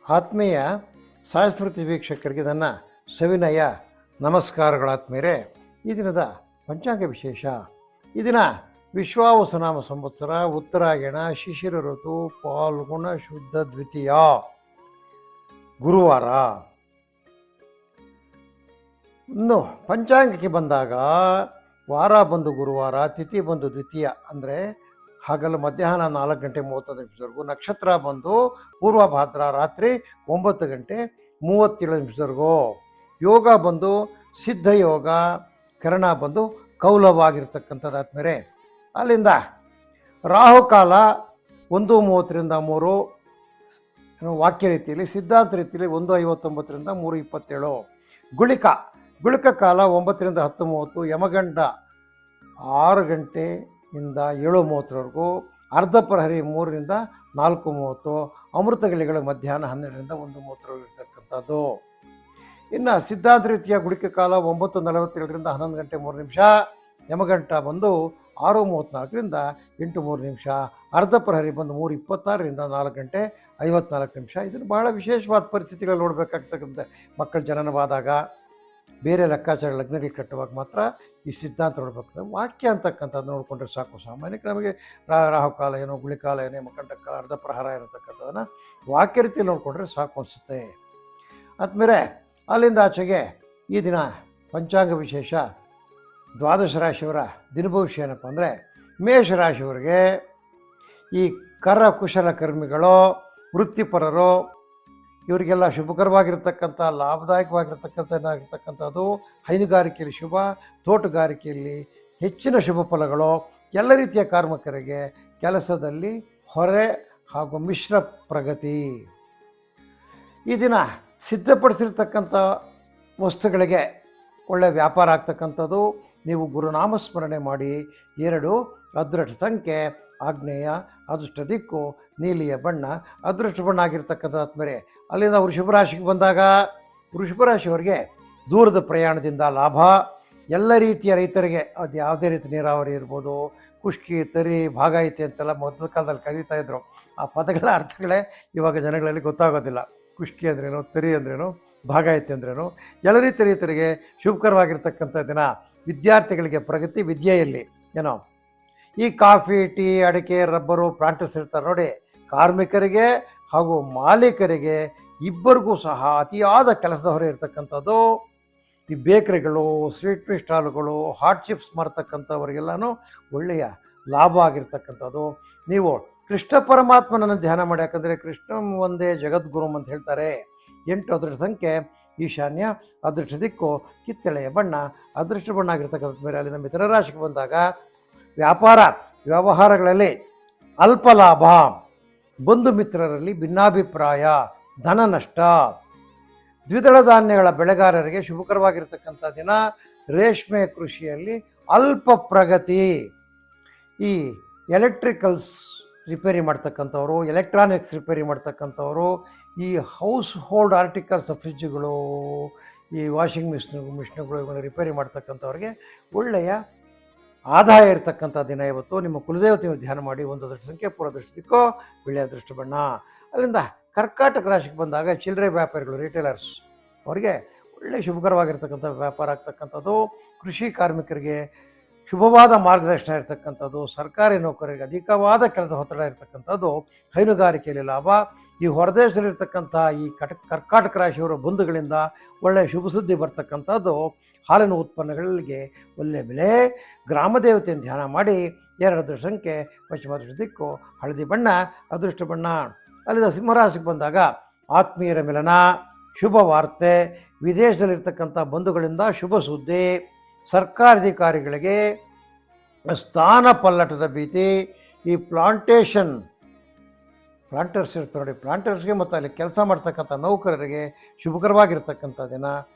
ಆತ್ಮೀಯ ಸಾಯಸ್ಮೃತಿ ವೀಕ್ಷಕರಿಗೆ ನನ್ನ ಸವಿನಯ ನಮಸ್ಕಾರಗಳಾತ್ಮೀಯರೇ. ಈ ದಿನದ ಪಂಚಾಂಗ ವಿಶೇಷ. ಈ ದಿನ ವಿಶ್ವಾವಸುನಾಮ ಸಂವತ್ಸರ, ಉತ್ತರಾಯಣ, ಶಿಶಿರ ಋತು, ಫಾಲ್ಗುಣ ಶುದ್ಧ ದ್ವಿತೀಯ, ಗುರುವಾರ. ಇನ್ನು ಪಂಚಾಂಗಕ್ಕೆ ಬಂದಾಗ ವಾರ ಬಂದು ಗುರುವಾರ, ತಿಥಿ ಬಂದು ದ್ವಿತೀಯ ಅಂದರೆ ಹಗಲು ಮಧ್ಯಾಹ್ನ 4 ಗಂಟೆ 30 ನಿಮಿಷದವರೆಗೂ, ನಕ್ಷತ್ರ ಬಂದು ಪೂರ್ವಭಾದ್ರ ರಾತ್ರಿ 9 ಗಂಟೆ 37 ನಿಮಿಷದವರೆಗೂ, ಯೋಗ ಬಂದು ಸಿದ್ಧಯೋಗ, ಕರ್ಣ ಬಂದು ಕೌಲವಾಗಿರ್ತಕ್ಕಂಥದ್ದು ಆದಮೇಲೆ ಅಲ್ಲಿಂದ ರಾಹುಕಾಲ 1:30ರಿಂದ 3 ವಾಕ್ಯ ರೀತಿಯಲ್ಲಿ, ಸಿದ್ಧಾಂತ ರೀತಿಯಲ್ಲಿ 1:59ರಿಂದ 3:27, ಗುಳಿಕ ಕಾಲ 9ರಿಂದ 10:30, ಯಮಗಂಡ 6 ಗಂಟೆಯಿಂದ 7:30ವರೆಗೂ, ಅರ್ಧ ಪ್ರಹರಿ 3ರಿಂದ 4:30, ಅಮೃತಗಳಿಗಳ ಮಧ್ಯಾಹ್ನ 12ರಿಂದ 1:30 ಇರ್ತಕ್ಕಂಥದ್ದು. ಇನ್ನು ಸಿದ್ಧಾಂತ ರೀತಿಯ ಗುಳಿಕ ಕಾಲ 9:47ರಿಂದ 11 ಗಂಟೆ 3 ನಿಮಿಷ, ಯಮಗಂಟ ಬಂದು 6:34ರಿಂದ 8:03 ನಿಮಿಷ, ಅರ್ಧ ಪ್ರಹರಿ ಬಂದು 3:26ರಿಂದ 4 ಗಂಟೆ 54 ನಿಮಿಷ. ಇದನ್ನು ಬಹಳ ವಿಶೇಷವಾದ ಪರಿಸ್ಥಿತಿಗಳು ನೋಡಬೇಕಾಗ್ತಕ್ಕಂಥ ಮಕ್ಕಳ ಜನನವಾದಾಗ, ಬೇರೆ ಲೆಕ್ಕಾಚಾರ ಲಗ್ನಗಳು ಕಟ್ಟುವಾಗ ಮಾತ್ರ ಈ ಸಿದ್ಧಾಂತ ನೋಡ್ಬೇಕಾಗ್ತದೆ. ವಾಕ್ಯ ಅಂತಕ್ಕಂಥದ್ದು ನೋಡಿಕೊಂಡ್ರೆ ಸಾಕು. ಸಾಮಾನ್ಯಕ್ಕೆ ನಮಗೆ ರಾಹುಕಾಲ ಏನೋ, ಗುಳಿಕಾಲ ಏನೋ, ಯಮಗಂಟ ಕಾಲ, ಅರ್ಧ ಪ್ರಹಾರ ಇರತಕ್ಕಂಥದ್ದನ್ನು ವಾಕ್ಯ ರೀತಿಯಲ್ಲಿ ನೋಡಿಕೊಂಡ್ರೆ ಸಾಕು ಅನಿಸುತ್ತೆ. ಆದಮೇಲೆ ಅಲ್ಲಿಂದ ಆಚೆಗೆ ಈ ದಿನ ಪಂಚಾಂಗ ವಿಶೇಷ. ದ್ವಾದಶ ರಾಶಿಯವರ ದಿನಭವಿಷ್ಯ ಏನಪ್ಪ ಅಂದರೆ, ಮೇಷರಾಶಿಯವರಿಗೆ ಈ ಕುಶಲಕರ್ಮಿಗಳು, ವೃತ್ತಿಪರರು, ಇವರಿಗೆಲ್ಲ ಶುಭಕರವಾಗಿರ್ತಕ್ಕಂಥ, ಲಾಭದಾಯಕವಾಗಿರ್ತಕ್ಕಂಥದ್ದು ಹೈನುಗಾರಿಕೆಯಲ್ಲಿ ಶುಭ, ತೋಟಗಾರಿಕೆಯಲ್ಲಿ ಹೆಚ್ಚಿನ ಶುಭ ಫಲಗಳು, ಎಲ್ಲ ರೀತಿಯ ಕಾರ್ಮಿಕರಿಗೆ ಕೆಲಸದಲ್ಲಿ ಹೊರೆ ಹಾಗೂ ಮಿಶ್ರ ಪ್ರಗತಿ. ಈ ದಿನ ಸಿದ್ಧಪಡಿಸಿರ್ತಕ್ಕಂಥ ವಸ್ತುಗಳಿಗೆ ಒಳ್ಳೆಯ ವ್ಯಾಪಾರ ಆಗ್ತಕ್ಕಂಥದ್ದು. ನೀವು ಗುರುನಾಮಸ್ಮರಣೆ ಮಾಡಿ. 2 ಅದೃಷ್ಟ ಸಂಖ್ಯೆ ಆಗ್ನೇಯ, ಅದೃಷ್ಟ ದಿಕ್ಕು ನೀಲಿಯ ಬಣ್ಣ, ಅದೃಷ್ಟ ಬಣ್ಣ ಆಗಿರ್ತಕ್ಕಂಥದ್ದು ಮೇಲೆ ಅಲ್ಲಿಂದ ವೃಷಭ ರಾಶಿಗೆ ಬಂದಾಗ, ವೃಷಭ ರಾಶಿಯವರಿಗೆ ದೂರದ ಪ್ರಯಾಣದಿಂದ ಲಾಭ. ಎಲ್ಲ ರೀತಿಯ ರೈತರಿಗೆ, ಅದು ಯಾವುದೇ ರೀತಿ ನೀರಾವರಿ ಇರ್ಬೋದು, ಕುಷ್ಕಿ, ತರಿ, ಭಾಗಾಯಿತಿ ಅಂತೆಲ್ಲ ಮೊದಲ ಕಾಲದಲ್ಲಿ ಕರೀತಾ ಇದ್ರು. ಆ ಪದಗಳ ಅರ್ಥಗಳೇ ಇವಾಗ ಜನಗಳಲ್ಲಿ ಗೊತ್ತಾಗೋದಿಲ್ಲ. ಕುಷ್ಕಿ ಅಂದ್ರೇನು, ತರಿ ಅಂದ್ರೇನು, ಭಾಗಾಯಿತಿ ಅಂದ್ರೇನು. ಎಲ್ಲ ರೀತಿಯ ರೈತರಿಗೆ ಶುಭಕರವಾಗಿರ್ತಕ್ಕಂಥ ದಿನ. ವಿದ್ಯಾರ್ಥಿಗಳಿಗೆ ಪ್ರಗತಿ ವಿದ್ಯೆಯಲ್ಲಿ ಏನೋ. ಈ ಕಾಫಿ, ಟೀ, ಅಡಿಕೆ, ರಬ್ಬರು, ಪ್ಲಾಂಟರ್ಸ್ ಇರ್ತಾರೆ ನೋಡಿ, ಕಾರ್ಮಿಕರಿಗೆ ಹಾಗೂ ಮಾಲೀಕರಿಗೆ ಇಬ್ಬರಿಗೂ ಸಹ ಅತಿಯಾದ ಕೆಲಸದ ಹೊರೆ ಇರ್ತಕ್ಕಂಥದ್ದು. ಈ ಬೇಕರಿಗಳು, ಸ್ವೀಟ್ ಸ್ಟಾಲ್ಗಳು, ಹಾಟ್ ಚಿಪ್ಸ್ ಮಾರ್ತಕ್ಕಂಥವ್ರಿಗೆಲ್ಲನೂ ಒಳ್ಳೆಯ ಲಾಭ ಆಗಿರ್ತಕ್ಕಂಥದ್ದು. ನೀವು ಕೃಷ್ಣ ಪರಮಾತ್ಮನನ್ನು ಧ್ಯಾನ ಮಾಡಿ, ಯಾಕಂದರೆ ಕೃಷ್ಣ ಒಂದೇ ಜಗದ್ಗುರು ಅಂತ ಹೇಳ್ತಾರೆ. 8 ಅದೃಷ್ಟ ಸಂಖ್ಯೆ ಈಶಾನ್ಯ, ಅದೃಷ್ಟ ದಿಕ್ಕು ಕಿತ್ತಳೆಯ ಬಣ್ಣ, ಅದೃಷ್ಟ ಬಣ್ಣ ಆಗಿರ್ತಕ್ಕಂಥ ಮೇಲೆ ಅಲ್ಲಿಂದ ಮಿಥುನ ರಾಶಿಗೆ ಬಂದಾಗ, ವ್ಯಾಪಾರ ವ್ಯವಹಾರಗಳಲ್ಲಿ ಅಲ್ಪ ಲಾಭ, ಬಂಧು ಮಿತ್ರರಲ್ಲಿ ಭಿನ್ನಾಭಿಪ್ರಾಯ, ಧನ ನಷ್ಟ. ದ್ವಿದಳ ಧಾನ್ಯಗಳ ಬೆಳೆಗಾರರಿಗೆ ಶುಭಕರವಾಗಿರ್ತಕ್ಕಂಥ ದಿನ. ರೇಷ್ಮೆ ಕೃಷಿಯಲ್ಲಿ ಅಲ್ಪ ಪ್ರಗತಿ. ಈ ಎಲೆಕ್ಟ್ರಿಕಲ್ಸ್ ರಿಪೇರಿ ಮಾಡ್ತಕ್ಕಂಥವ್ರು, ಎಲೆಕ್ಟ್ರಾನಿಕ್ಸ್ ರಿಪೇರಿ ಮಾಡ್ತಕ್ಕಂಥವ್ರು, ಈ ಹೌಸ್ ಹೋಲ್ಡ್ ಆರ್ಟಿಕಲ್ಸ್, ಫ್ರಿಜ್ಗಳು, ಈ ವಾಷಿಂಗ್ ಮಿಷಿನ್ಗಳು ಇವುಗಳನ್ನ ರಿಪೇರಿ ಮಾಡ್ತಕ್ಕಂಥವ್ರಿಗೆ ಒಳ್ಳೆಯ ಆದಾಯ ಇರತಕ್ಕಂಥ ದಿನ ಇವತ್ತು. ನಿಮ್ಮ ಕುಲದೇವತೆ ಧ್ಯಾನ ಮಾಡಿ. 1 ಅದೃಷ್ಟ ಸಂಖ್ಯೆ ಪೂರ್ವದೃಷ್ಟ ದಿಕ್ಕು ಬಿಳಿ ಅದೃಷ್ಟ ಬಣ್ಣ. ಅಲ್ಲಿಂದ ಕರ್ಕಾಟಕ ರಾಶಿಗೆ ಬಂದಾಗ, ಚಿಲ್ಲರೆ ವ್ಯಾಪಾರಿಗಳು, ರಿಟೇಲರ್ಸ್, ಅವರಿಗೆ ಒಳ್ಳೆಯ ಶುಭಕರವಾಗಿರ್ತಕ್ಕಂಥ ವ್ಯಾಪಾರ ಆಗ್ತಕ್ಕಂಥದ್ದು. ಕೃಷಿ ಕಾರ್ಮಿಕರಿಗೆ ಶುಭವಾದ ಮಾರ್ಗದರ್ಶನ ಇರತಕ್ಕಂಥದ್ದು. ಸರ್ಕಾರಿ ನೌಕರರಿಗೆ ಅಧಿಕವಾದ ಕೆಲಸ ಒತ್ತಡ ಇರತಕ್ಕಂಥದ್ದು. ಹೈನುಗಾರಿಕೆಯಲ್ಲಿ ಲಾಭ. ಈ ಹೊರದೇಶದಲ್ಲಿರ್ತಕ್ಕಂಥ ಈ ಕರ್ಕಾಟಕ ರಾಶಿಯವರ ಬಂಧುಗಳಿಂದ ಒಳ್ಳೆಯ ಶುಭ ಸುದ್ದಿ ಬರ್ತಕ್ಕಂಥದ್ದು. ಹಾಲಿನ ಉತ್ಪನ್ನಗಳಿಗೆ ಒಳ್ಳೆಯ ಬೆಲೆ. ಗ್ರಾಮ ದೇವತೆಯನ್ನು ಧ್ಯಾನ ಮಾಡಿ. 2 ಅದೃಷ್ಟ ಸಂಖ್ಯೆ ಪಶ್ಚಿಮ ಅದೃಷ್ಟ ದಿಕ್ಕು ಹಳದಿ ಬಣ್ಣ, ಅದೃಷ್ಟ ಬಣ್ಣ. ಅಲ್ಲಿಂದ ಸಿಂಹರಾಶಿಗೆ ಬಂದಾಗ, ಆತ್ಮೀಯರ ಮಿಲನ, ಶುಭ ವಾರ್ತೆ, ವಿದೇಶದಲ್ಲಿರ್ತಕ್ಕಂಥ ಬಂಧುಗಳಿಂದ ಶುಭ ಸುದ್ದಿ, ಸರ್ಕಾರಾಧಿಕಾರಿಗಳಿಗೆ ಸ್ಥಾನ ಪಲ್ಲಟದ ಭೀತಿ. ಈ ಪ್ಲಾಂಟರ್ಸ್ ಇರ್ತಾರೆ ನೋಡಿ, ಪ್ಲಾಂಟರ್ಸ್ಗೆ ಮತ್ತು ಅಲ್ಲಿ ಕೆಲಸ ಮಾಡ್ತಕ್ಕಂಥ ನೌಕರರಿಗೆ ಶುಭಕರವಾಗಿರ್ತಕ್ಕಂಥ ದಿನ.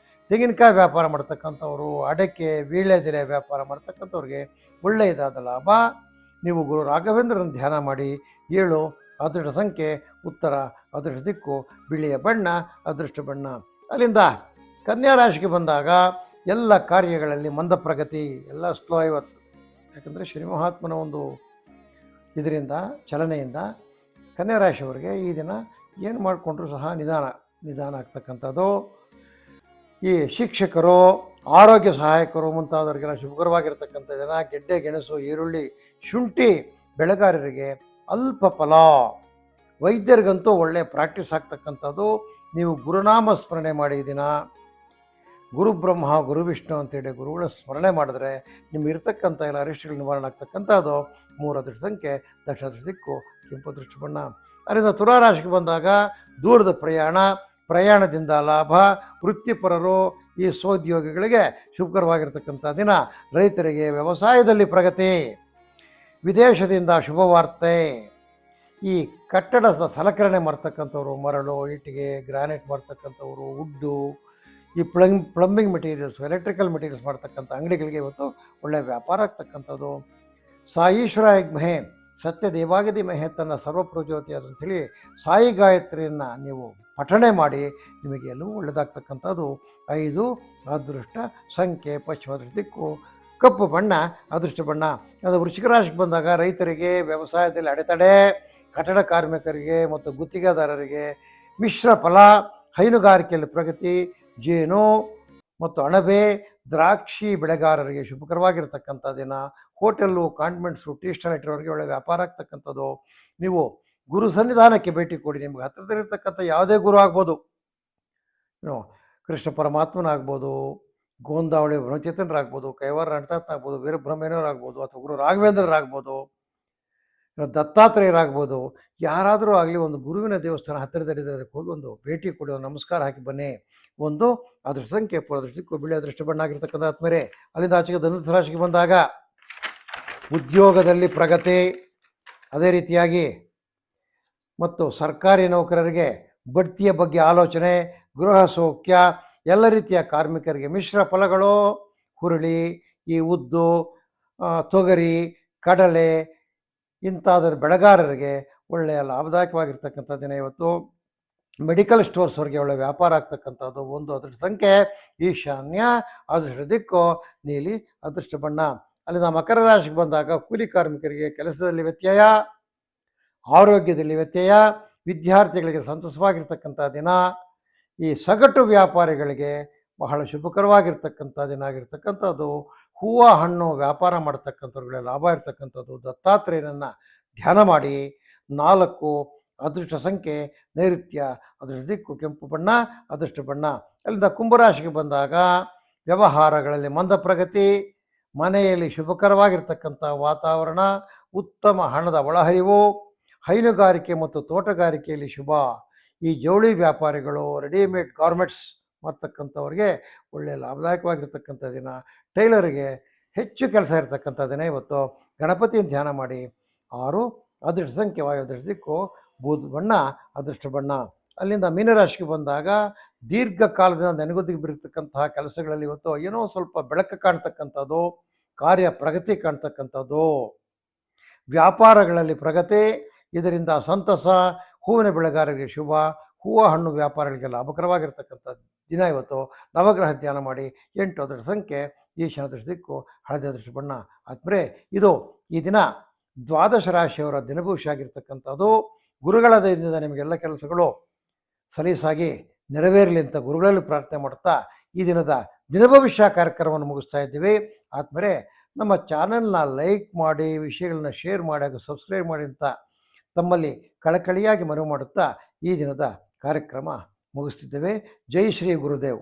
ತೆಂಗಿನಕಾಯಿ ವ್ಯಾಪಾರ ಮಾಡ್ತಕ್ಕಂಥವ್ರು, ಅಡಕೆ, ವೀಳ್ಯದೆಲೆ ವ್ಯಾಪಾರ ಮಾಡ್ತಕ್ಕಂಥವ್ರಿಗೆ ಒಳ್ಳೆಯದಾದ ಲಾಭ. ನೀವು ಗುರು ರಾಘವೇಂದ್ರನ ಧ್ಯಾನ ಮಾಡಿ. 7 ಅದೃಷ್ಟ ಸಂಖ್ಯೆ ಉತ್ತರ, ಅದೃಷ್ಟ ದಿಕ್ಕು ಬಿಳಿಯ ಬಣ್ಣ, ಅದೃಷ್ಟ ಬಣ್ಣ. ಅಲ್ಲಿಂದ ಕನ್ಯಾ ರಾಶಿಗೆ ಬಂದಾಗ, ಎಲ್ಲ ಕಾರ್ಯಗಳಲ್ಲಿ ಮಂದ ಪ್ರಗತಿ, ಎಲ್ಲ ಸ್ಲೋ ಇವತ್ತು. ಯಾಕಂದರೆ ಶನಿ ಮಹಾತ್ಮನ ಒಂದು ಇದರಿಂದ, ಚಲನೆಯಿಂದ ಕನ್ಯಾ ರಾಶಿಯವರಿಗೆ ಈ ದಿನ ಏನು ಮಾಡಿಕೊಂಡ್ರೂ ಸಹ ನಿಧಾನ ಆಗ್ತಕ್ಕಂಥದ್ದು. ಈ ಶಿಕ್ಷಕರು, ಆರೋಗ್ಯ ಸಹಾಯಕರು ಮುಂತಾದವರಿಗೆಲ್ಲ ಶುಭಕರವಾಗಿರ್ತಕ್ಕಂಥ ದಿನ. ಗೆಡ್ಡೆ ಗೆಣಸು, ಈರುಳ್ಳಿ, ಶುಂಠಿ ಬೆಳೆಗಾರರಿಗೆ ಅಲ್ಪ ಫಲ. ವೈದ್ಯರಿಗಂತೂ ಒಳ್ಳೆಯ ಪ್ರಾಕ್ಟೀಸ್ ಆಗ್ತಕ್ಕಂಥದ್ದು. ನೀವು ಗುರುನಾಮ ಸ್ಮರಣೆ ಮಾಡಿ ಈ ದಿನ. ಗುರು ಬ್ರಹ್ಮ ಗುರು ವಿಷ್ಣು ಅಂತೇಳಿ ಗುರುಗಳ ಸ್ಮರಣೆ ಮಾಡಿದ್ರೆ ನಿಮ್ಗೆ ಇರ್ತಕ್ಕಂಥ ಎಲ್ಲ ಅರಿಷ್ಟಗಳು ನಿವಾರಣೆ ಆಗ್ತಕ್ಕಂಥದ್ದು. 3 ಅದೃಷ್ಟ ಸಂಖ್ಯೆ ದಕ್ಷಿಣ ದೃಷ್ಟಿ ದಿಕ್ಕು, ಕೆಂಪು ದೃಷ್ಟಿ ಬಣ್ಣ. ಅದರಿಂದ ತುಲಾರಾಶಿಗೆ ಬಂದಾಗ ದೂರದ ಪ್ರಯಾಣದಿಂದ ಲಾಭ. ವೃತ್ತಿಪರರು, ಈ ಸ್ವೋದ್ಯೋಗಿಗಳಿಗೆ ಶುಭಕರವಾಗಿರ್ತಕ್ಕಂಥ ದಿನ. ರೈತರಿಗೆ ವ್ಯವಸಾಯದಲ್ಲಿ ಪ್ರಗತಿ. ವಿದೇಶದಿಂದ ಶುಭವಾರ್ತೆ. ಈ ಕಟ್ಟಡದ ಸಲಕರಣೆ ಮಾಡ್ತಕ್ಕಂಥವ್ರು, ಮರಳು, ಇಟ್ಟಿಗೆ, ಗ್ರಾನೈಟ್ ಮಾಡ್ತಕ್ಕಂಥವ್ರು, ವುಡ್ಡು, ಈ ಪ್ಲಂಬಿಂಗ್ ಮೆಟೀರಿಯಲ್ಸ್, ಎಲೆಕ್ಟ್ರಿಕಲ್ ಮೆಟೀರಿಯಲ್ಸ್ ಮಾಡ್ತಕ್ಕಂಥ ಅಂಗಡಿಗಳಿಗೆ ಇವತ್ತು ಒಳ್ಳೆಯ ವ್ಯಾಪಾರ ಆಗ್ತಕ್ಕಂಥದ್ದು. ಸಾಯೀಶ್ವರಾಯ ಮಹೆ ಸತ್ಯ ದೇವಾಗದಿ ಮಹೆ ತನ್ನ ಸರ್ವಪ್ರಜ್ಯೋತಿ ಅಂತೇಳಿ ಸಾಯಿ ಗಾಯತ್ರಿಯನ್ನು ನೀವು ಪಠಣೆ ಮಾಡಿ, ನಿಮಗೆ ಎಲ್ಲವೂ ಒಳ್ಳೆಯದಾಗ್ತಕ್ಕಂಥದ್ದು. 5 ಅದೃಷ್ಟ ಸಂಖ್ಯೆ ಪಶ್ಚಿಮ ದಿಕ್ಕು, ಕಪ್ಪು ಬಣ್ಣ ಅದೃಷ್ಟ ಬಣ್ಣ. ಅದು ವೃಶ್ಚಿಕ ರಾಶಿಗೆ ಬಂದಾಗ ರೈತರಿಗೆ ವ್ಯವಸಾಯದಲ್ಲಿ ಅಡೆತಡೆ, ಕಟ್ಟಡ ಕಾರ್ಮಿಕರಿಗೆ ಮತ್ತು ಗುತ್ತಿಗೆದಾರರಿಗೆ ಮಿಶ್ರ ಫಲ. ಹೈನುಗಾರಿಕೆಯಲ್ಲಿ ಪ್ರಗತಿ. ಜೇನು ಮತ್ತು ಅಣಬೆ, ದ್ರಾಕ್ಷಿ ಬೆಳೆಗಾರರಿಗೆ ಶುಭಕರವಾಗಿರ್ತಕ್ಕಂಥ ದಿನ. ಹೋಟೆಲ್ಲು, ಕಾನ್ವೆಂಟ್ಸು, ಟೀ ಸ್ಟಾಲ್ ಇಟ್ಟಿರೋರಿಗೆ ಒಳ್ಳೆಯ ವ್ಯಾಪಾರ ಆಗ್ತಕ್ಕಂಥದ್ದು. ನೀವು ಗುರು ಸನ್ನಿಧಾನಕ್ಕೆ ಭೇಟಿ ಕೊಡಿ. ನಿಮ್ಗೆ ಹತ್ತಿರದಲ್ಲಿರ್ತಕ್ಕಂಥ ಯಾವುದೇ ಗುರು ಆಗ್ಬೋದು. ಕೃಷ್ಣ ಪರಮಾತ್ಮನಾಗ್ಬೋದು, ಗೋಂದಾವಳಿ ಬ್ರಹ್ಮಚೇತನರಾಗ್ಬೋದು, ಕೈವಾರ ರಣತಾತ್ ಆಗ್ಬೋದು, ವೀರಬ್ರಹ್ಮೇನವರಾಗ್ಬೋದು, ಅಥವಾ ಗುರು ರಾಘವೇಂದ್ರರಾಗ್ಬೋದು, ದತ್ತಾತ್ರೇಯರಾಗ್ಬೋದು. ಯಾರಾದರೂ ಆಗಲಿ ಒಂದು ಗುರುವಿನ ದೇವಸ್ಥಾನ ಹತ್ತಿರದಲ್ಲಿದ್ದರೆ ಅದಕ್ಕೆ ಹೋಗಿ ಒಂದು ಭೇಟಿ ಕೊಡಿ, ಒಂದು ನಮಸ್ಕಾರ ಹಾಕಿ ಬನ್ನಿ. 1 ಅದೃಷ್ಟ ಸಂಖ್ಯೆ ಪೂರ್ವದೃಷ್ಟಿಕ್ಕೂ ಬಿಳಿ ಅದೃಷ್ಟ ಬಣ್ಣ ಆಗಿರ್ತಕ್ಕಂಥ ಆತ್ಮರೇ. ಅಲ್ಲಿಂದ ಆಚೆಗೆ ಧನುಸ್ಸು ರಾಶಿಗೆ ಬಂದಾಗ ಉದ್ಯೋಗದಲ್ಲಿ ಪ್ರಗತಿ. ಅದೇ ರೀತಿಯಾಗಿ ಮತ್ತು ಸರ್ಕಾರಿ ನೌಕರರಿಗೆ ಬಡ್ತಿಯ ಬಗ್ಗೆ ಆಲೋಚನೆ. ಗೃಹ ಸೌಖ್ಯ. ಎಲ್ಲ ರೀತಿಯ ಕಾರ್ಮಿಕರಿಗೆ ಮಿಶ್ರ ಫಲಗಳು. ಹುರುಳಿ, ಈ ಉದ್ದು, ತೊಗರಿ, ಕಡಲೆ ಇಂಥದ್ರ ಬೆಳೆಗಾರರಿಗೆ ಒಳ್ಳೆಯ ಲಾಭದಾಯಕವಾಗಿರ್ತಕ್ಕಂಥ ದಿನ ಇವತ್ತು. ಮೆಡಿಕಲ್ ಸ್ಟೋರ್ಸ್ವರೆಗೆ ಒಳ್ಳೆಯ ವ್ಯಾಪಾರ ಆಗ್ತಕ್ಕಂಥದ್ದು. 1 ಅದೃಷ್ಟ ಸಂಖ್ಯೆ ಈಶಾನ್ಯ, ಅದೃಷ್ಟ ದಿಕ್ಕು ನೀಲಿ, ಅದೃಷ್ಟ ಬಣ್ಣ. ಅಲ್ಲಿಂದ ಮಕರ ರಾಶಿಗೆ ಬಂದಾಗ ಕೂಲಿ ಕಾರ್ಮಿಕರಿಗೆ ಕೆಲಸದಲ್ಲಿ ವ್ಯತ್ಯಯ, ಆರೋಗ್ಯದಲ್ಲಿ ವ್ಯತ್ಯಯ, ವಿದ್ಯಾರ್ಥಿಗಳಿಗೆ ಸಂತೋಷವಾಗಿರ್ತಕ್ಕಂಥ ದಿನ. ಈ ಸಗಟು ವ್ಯಾಪಾರಿಗಳಿಗೆ ಬಹಳ ಶುಭಕರವಾಗಿರ್ತಕ್ಕಂಥ ದಿನ ಆಗಿರ್ತಕ್ಕಂಥದ್ದು. ಹೂವು ಹಣ್ಣು ವ್ಯಾಪಾರ ಮಾಡ್ತಕ್ಕಂಥವ್ರಿಗೆ ಲಾಭ ಇರ್ತಕ್ಕಂಥದ್ದು. ದತ್ತಾತ್ರೇಯನನ್ನು ಧ್ಯಾನ ಮಾಡಿ. 4 ಅದೃಷ್ಟ ಸಂಖ್ಯೆ ನೈಋತ್ಯ, ಅದೃಷ್ಟ ದಿಕ್ಕು ಕೆಂಪು ಬಣ್ಣ, ಅದೃಷ್ಟ ಬಣ್ಣ. ಅಲ್ಲಿಂದ ಕುಂಭರಾಶಿಗೆ ಬಂದಾಗ ವ್ಯವಹಾರಗಳಲ್ಲಿ ಮಂದ ಪ್ರಗತಿ. ಮನೆಯಲ್ಲಿ ಶುಭಕರವಾಗಿರ್ತಕ್ಕಂಥ ವಾತಾವರಣ. ಉತ್ತಮ ಹಣದ ಒಳಹರಿವು. ಹೈನುಗಾರಿಕೆ ಮತ್ತು ತೋಟಗಾರಿಕೆಯಲ್ಲಿ ಶುಭ. ಈ ಜವಳಿ ವ್ಯಾಪಾರಿಗಳು, ರೆಡಿಮೇಡ್ ಗಾರ್ಮೆಂಟ್ಸ್ ಮಾಡ್ತಕ್ಕಂಥವ್ರಿಗೆ ಒಳ್ಳೆಯ ಲಾಭದಾಯಕವಾಗಿರ್ತಕ್ಕಂಥ ದಿನ. ಟೈಲರಿಗೆ ಹೆಚ್ಚು ಕೆಲಸ ಇರತಕ್ಕಂಥ ದಿನ ಇವತ್ತು. ಗಣಪತಿಯನ್ನು ಧ್ಯಾನ ಮಾಡಿ. 6 ಅದೃಷ್ಟ ಸಂಖ್ಯೆ ವಾಯು, ಅದೃಷ್ಟ ದಿಕ್ಕು ಬೂದು ಬಣ್ಣ, ಅದೃಷ್ಟ ಬಣ್ಣ. ಅಲ್ಲಿಂದ ಮೀನರಾಶಿಗೆ ಬಂದಾಗ ದೀರ್ಘಕಾಲದಿಂದ ನೆನಗುದಿಗೆ ಬೀರತಕ್ಕಂತಹ ಕೆಲಸಗಳಲ್ಲಿ ಇವತ್ತು ಏನೋ ಸ್ವಲ್ಪ ಬೆಳಕು ಕಾಣ್ತಕ್ಕಂಥದ್ದು, ಕಾರ್ಯ ಪ್ರಗತಿ ಕಾಣ್ತಕ್ಕಂಥದ್ದು. ವ್ಯಾಪಾರಗಳಲ್ಲಿ ಪ್ರಗತಿ. ಇದರಿಂದ ಸಂತಸ. ಹೂವಿನ ಬೆಳೆಗಾರರಿಗೆ ಶುಭ. ಹೂವು ಹಣ್ಣು ವ್ಯಾಪಾರಿಗಳಿಗೆ ಲಾಭಕರವಾಗಿರ್ತಕ್ಕಂಥ ದಿನ ಇವತ್ತು. ನವಗ್ರಹ ಧ್ಯಾನ ಮಾಡಿ. 8 ಅದೃಷ್ಟ ಸಂಖ್ಯೆ ಈಶಾನ್ಯ ಅದೃಷ್ಟ ದಿಕ್ಕು, ಹಳದಿ ಅದೃಷ್ಟ ಬಣ್ಣ. ಆತ್ಮರೇ, ಇದು ಈ ದಿನ 12 ರಾಶಿಯವರ ದಿನಭವಿಷ್ಯ ಆಗಿರ್ತಕ್ಕಂಥದ್ದು. ಗುರುಗಳ ದಯದಿಂದ ನಿಮಗೆಲ್ಲ ಕೆಲಸಗಳು ಸಲೀಸಾಗಿ ನೆರವೇರಲಿ ಅಂತ ಗುರುಗಳಲ್ಲಿ ಪ್ರಾರ್ಥನೆ ಮಾಡುತ್ತಾ ಈ ದಿನದ ದಿನಭವಿಷ್ಯ ಕಾರ್ಯಕ್ರಮವನ್ನು ಮುಗಿಸ್ತಾ ಇದ್ದೀವಿ. ಆತ್ಮರೇ, ನಮ್ಮ ಚಾನಲ್ನ ಲೈಕ್ ಮಾಡಿ, ವಿಷಯಗಳನ್ನ ಶೇರ್ ಮಾಡಿ, ಹಾಗೂ ಸಬ್ಸ್ಕ್ರೈಬ್ ಮಾಡಿ ಅಂತ ತಮ್ಮಲ್ಲಿ ಕಳಕಳಿಯಾಗಿ ಮನವಿ ಮಾಡುತ್ತಾ ಈ ದಿನದ ಕಾರ್ಯಕ್ರಮ ಮುಗಿಸ್ತಿದ್ದೇವೆ. ಜೈ ಶ್ರೀ ಗುರುದೇವ್.